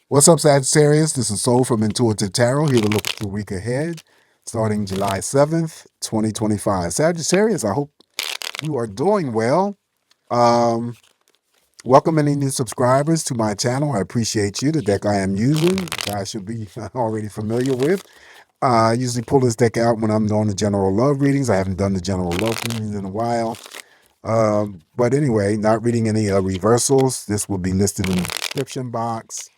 What's up, Sagittarius? This is Soul from Intuitive Tarot, here to look at the week ahead, starting July 7th, 2025. Sagittarius, I hope you are doing well. Um, Welcome any new subscribers to my channel. I appreciate you. The deck I am using, you guys should be already familiar with. I usually pull this deck out when I'm doing the general love readings. I haven't done the general love readings in a while. But anyway, not reading any reversals. This will be listed in the description box.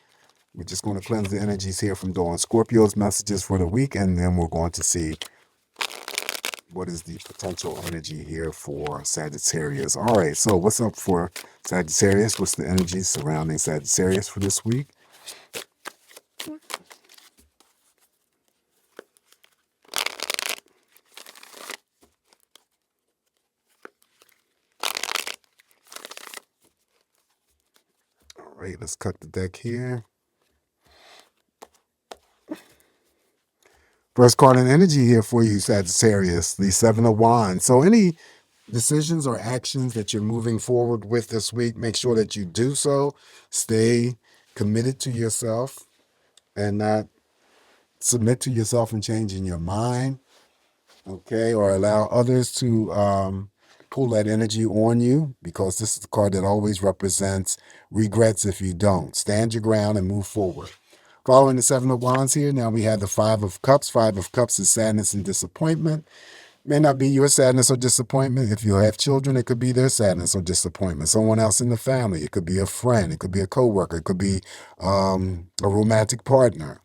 We're just going to cleanse the energies here from Dawn Scorpio's messages for the week, and then we're going to see what is the potential energy here for Sagittarius. All right, so what's up for Sagittarius? What's the energy surrounding Sagittarius for this week? All right, let's cut the deck here. First card in energy here for you, Sagittarius, the Seven of Wands. So any decisions or actions that you're moving forward with this week, make sure that you do so. Stay committed to yourself and not submit to yourself and changing your mind, okay, or allow others to pull that energy on you, because this is the card that always represents regrets if you don't. Stand your ground and move forward. Following the Seven of Wands here, now we have the Five of Cups. Five of Cups is sadness and disappointment. May not be your sadness or disappointment. If you have children, it could be their sadness or disappointment. Someone else in the family. It could be a friend. It could be a coworker. It could be a romantic partner.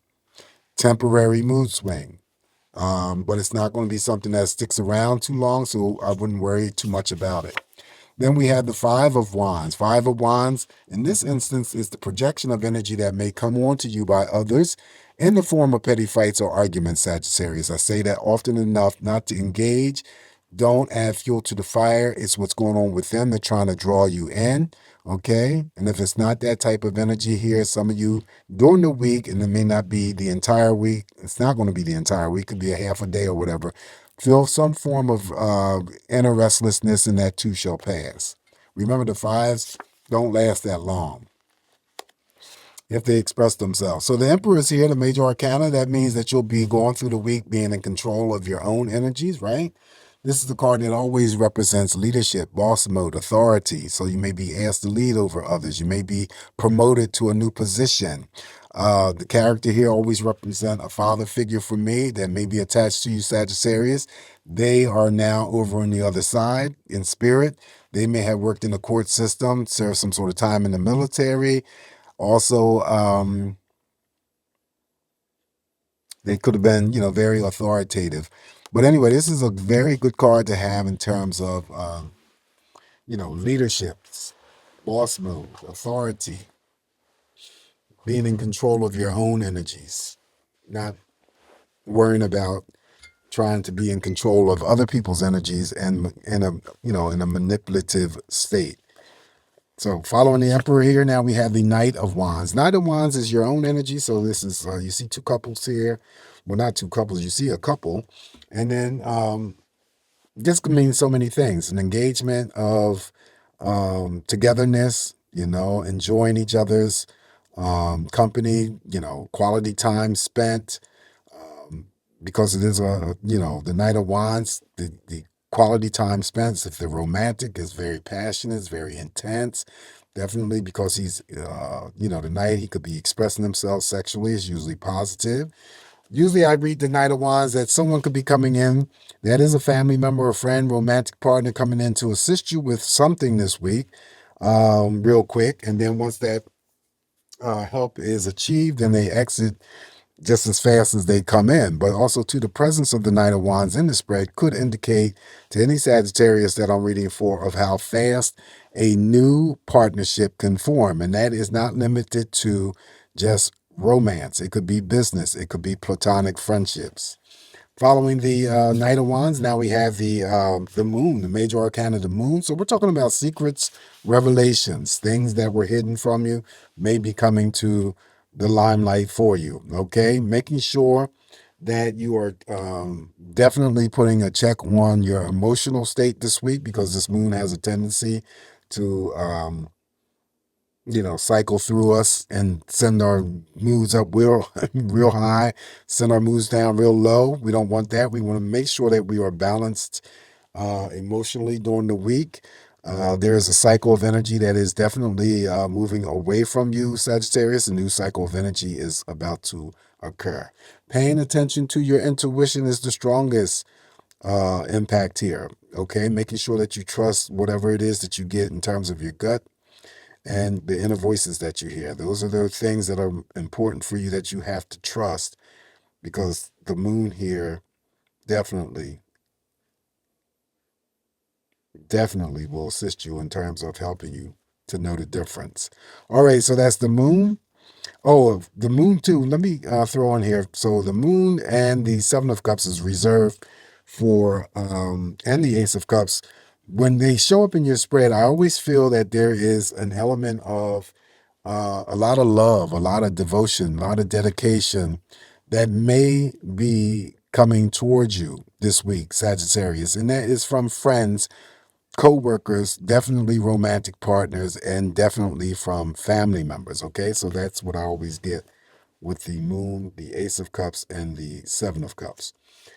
Temporary mood swing. But it's not going to be something that sticks around too long, so I wouldn't worry too much about it. Then we have the Five of Wands. Five of Wands, in this instance, is the projection of energy that may come on to you by others in the form of petty fights or arguments, Sagittarius. I say that often enough not to engage. Don't add fuel to the fire. It's what's going on with them. They're trying to draw you in, okay? And if it's not that type of energy here, some of you during the week, and it may not be the entire week, it's not going to be the entire week, it could be a half a day or whatever, feel some form of inner restlessness, and that too shall pass. Remember, the fives don't last that long if they express themselves. So the Emperor is here, the major arcana. That means that you'll be going through the week being in control of your own energies, right? This is the card that always represents leadership, boss mode, authority. So you may be asked to lead over others. You may be promoted to a new position. The character here always represent a father figure for me that may be attached to you, Sagittarius. They are now over on the other side in spirit. They may have worked in the court system, served some sort of time in the military. Also, they could have been, very authoritative. But anyway, this is a very good card to have in terms of, leadership, boss mode, authority, being in control of your own energies, not worrying about trying to be in control of other people's energies and in a manipulative state. So following the Emperor here, now we have the Knight of Wands. Knight of Wands is your own energy. So this is, you see two couples here. Well, not two couples, you see a couple. And then this can mean so many things. An engagement of togetherness, enjoying each other's company, quality time spent. Because it is the Knight of Wands, the quality time spent, if they're romantic, is very passionate, it's very intense. Definitely because he's, the Knight, he could be expressing himself sexually, is usually positive. Usually I read the Knight of Wands that someone could be coming in. That is a family member, a friend, romantic partner coming in to assist you with something this week, real quick. And then once that help is achieved, then they exit just as fast as they come in. But also, too, the presence of the Knight of Wands in the spread could indicate to any Sagittarius that I'm reading for of how fast a new partnership can form. And that is not limited to just romance. It could be business. It could be platonic friendships. Following the Knight of Wands, now we have the Moon, the major arcana of the Moon. So we're talking about secrets, revelations, things that were hidden from you may be coming to the limelight for you. Okay, making sure that you are definitely putting a check on your emotional state this week, because this Moon has a tendency to cycle through us and send our moods up real, real high, send our moods down real low. We don't want that. We want to make sure that we are balanced emotionally during the week. There is a cycle of energy that is definitely moving away from you, Sagittarius. A new cycle of energy is about to occur. Paying attention to your intuition is the strongest impact here. Okay, making sure that you trust whatever it is that you get in terms of your gut and the inner voices that you hear. Those are the things that are important for you that you have to trust, because the moon here definitely will assist you in terms of helping you to know the difference. All right, so that's the moon. Oh, the moon too. Let me throw in here. So the moon and the Seven of Cups is reserved for, and the Ace of Cups. When they show up in your spread, I always feel that there is an element of a lot of love, a lot of devotion, a lot of dedication that may be coming towards you this week, Sagittarius. And that is from friends, co-workers, definitely romantic partners, and definitely from family members. Okay, so that's what I always get with the moon, the Ace of Cups, and the Seven of Cups.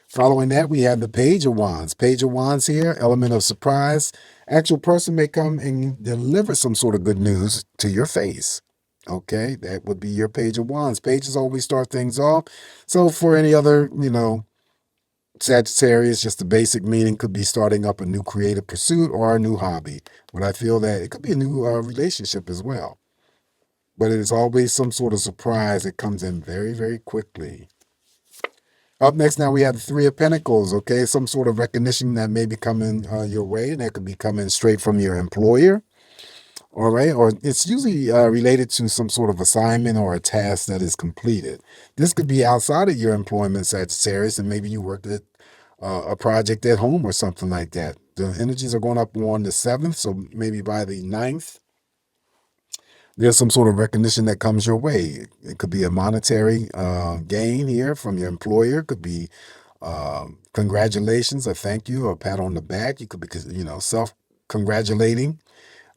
Following that, we have the Page of Wands. Page of Wands here, element of surprise. Actual person may come and deliver some sort of good news to your face. Okay, that would be your Page of Wands. Pages always start things off. So for any other, Sagittarius, just the basic meaning could be starting up a new creative pursuit or a new hobby. But I feel that it could be a new relationship as well. But it is always some sort of surprise that comes in very, very quickly. Up next, now we have the Three of Pentacles. Okay, some sort of recognition that may be coming your way, and that could be coming straight from your employer. All right, or it's usually related to some sort of assignment or a task that is completed. This could be outside of your employment, Sagittarius, and maybe you worked at a project at home or something like that. The energies are going up on the 7th, so maybe by the 9th, there's some sort of recognition that comes your way. It could be a monetary gain here from your employer. It could be congratulations, a thank you, or a pat on the back. You could be, self-congratulating.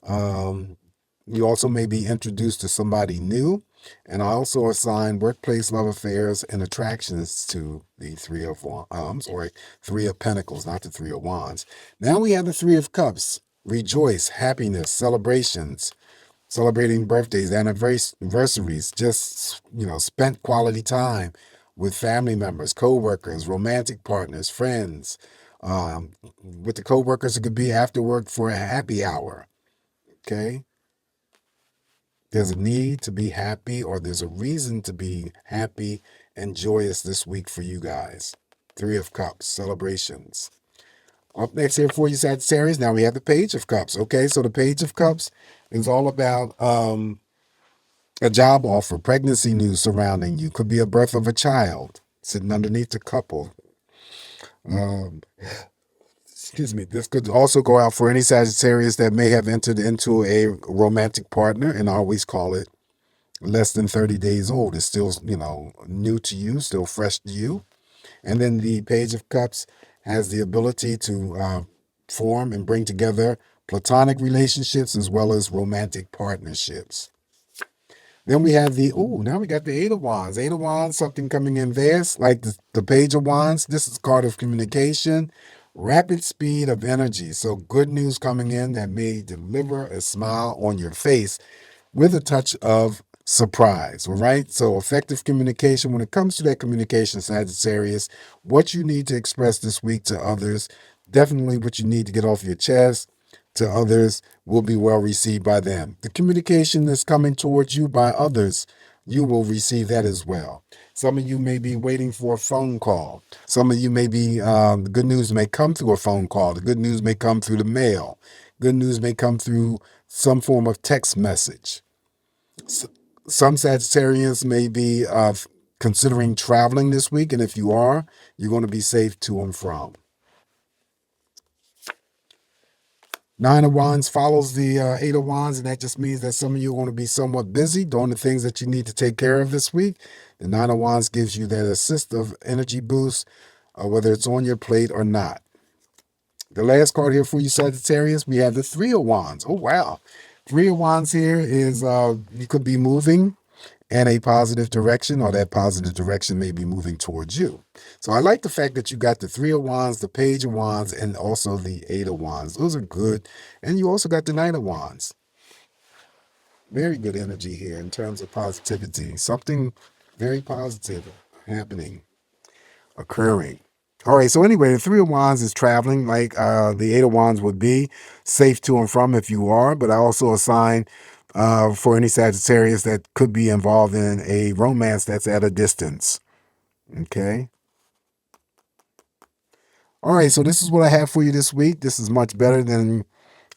You also may be introduced to somebody new. And I also assign workplace love affairs and attractions to the Three of Wands, or Three of Pentacles, not the Three of Wands. Now we have the Three of Cups. Rejoice, happiness, celebrations, celebrating birthdays, anniversaries, just, spent quality time with family members, co-workers, romantic partners, friends. With the co-workers, it could be after work for a happy hour. Okay. There's a need to be happy, or there's a reason to be happy and joyous this week for you guys. Three of Cups, celebrations. Up next here for you, Sagittarius, now we have the Page of Cups. Okay, so the Page of Cups is all about a job offer, pregnancy news surrounding you. Could be a birth of a child sitting underneath the couple. Excuse me. This could also go out for any Sagittarius that may have entered into a romantic partner, and I always call it less than 30 days old. It's still, new to you, still fresh to you. And then the Page of Cups has the ability to form and bring together platonic relationships as well as romantic partnerships. Then we have now we got the Eight of Wands. Eight of Wands, something coming in vast, like the Page of Wands. This is a card of communication, rapid speed of energy. So good news coming in that may deliver a smile on your face with a touch of surprise. All right. So effective communication. When it comes to that communication, Sagittarius, what you need to express this week to others, definitely what you need to get off your chest to others, will be well received by them. The communication that's coming towards you by others, you will receive that as well. Some of you may be waiting for a phone call. Some of you may be, the good news may come through a phone call. The good news may come through the mail. Good news may come through some form of text message. Some Sagittarians may be considering traveling this week, and if you are, you're going to be safe to and from. Nine of Wands follows the Eight of Wands, and that just means that some of you are going to be somewhat busy doing the things that you need to take care of this week. The Nine of Wands gives you that assist of energy boost, whether it's on your plate or not. The last card here for you, Sagittarius, we have the Three of Wands. Oh, wow. Three of Wands here is you could be moving in a positive direction, or that positive direction may be moving towards you. So I like the fact that you got the Three of Wands, the Page of Wands, and also the Eight of Wands. Those are good. And you also got the Knight of Wands. Very good energy here in terms of positivity. Something very positive happening, occurring. All right, so anyway, the Three of Wands is traveling like the Eight of Wands would be, safe to and from if you are, but I also assign for any Sagittarius that could be involved in a romance that's at a distance. Okay. All right, so this is what I have for you this week. This is much better than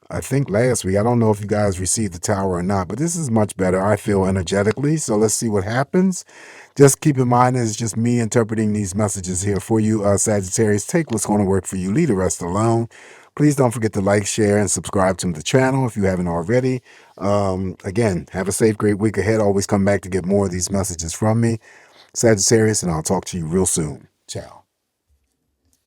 I think last week. I don't know if you guys received the tower or not, but this is much better, I feel, energetically. So let's see what happens. Just keep in mind it's just me interpreting these messages here for you, Sagittarius. Take what's going to work for you. Leave the rest alone. Please don't forget to like, share, and subscribe to the channel if you haven't already. Again, have a safe, great week ahead. Always come back to get more of these messages from me, Sagittarius, and I'll talk to you real soon. Ciao.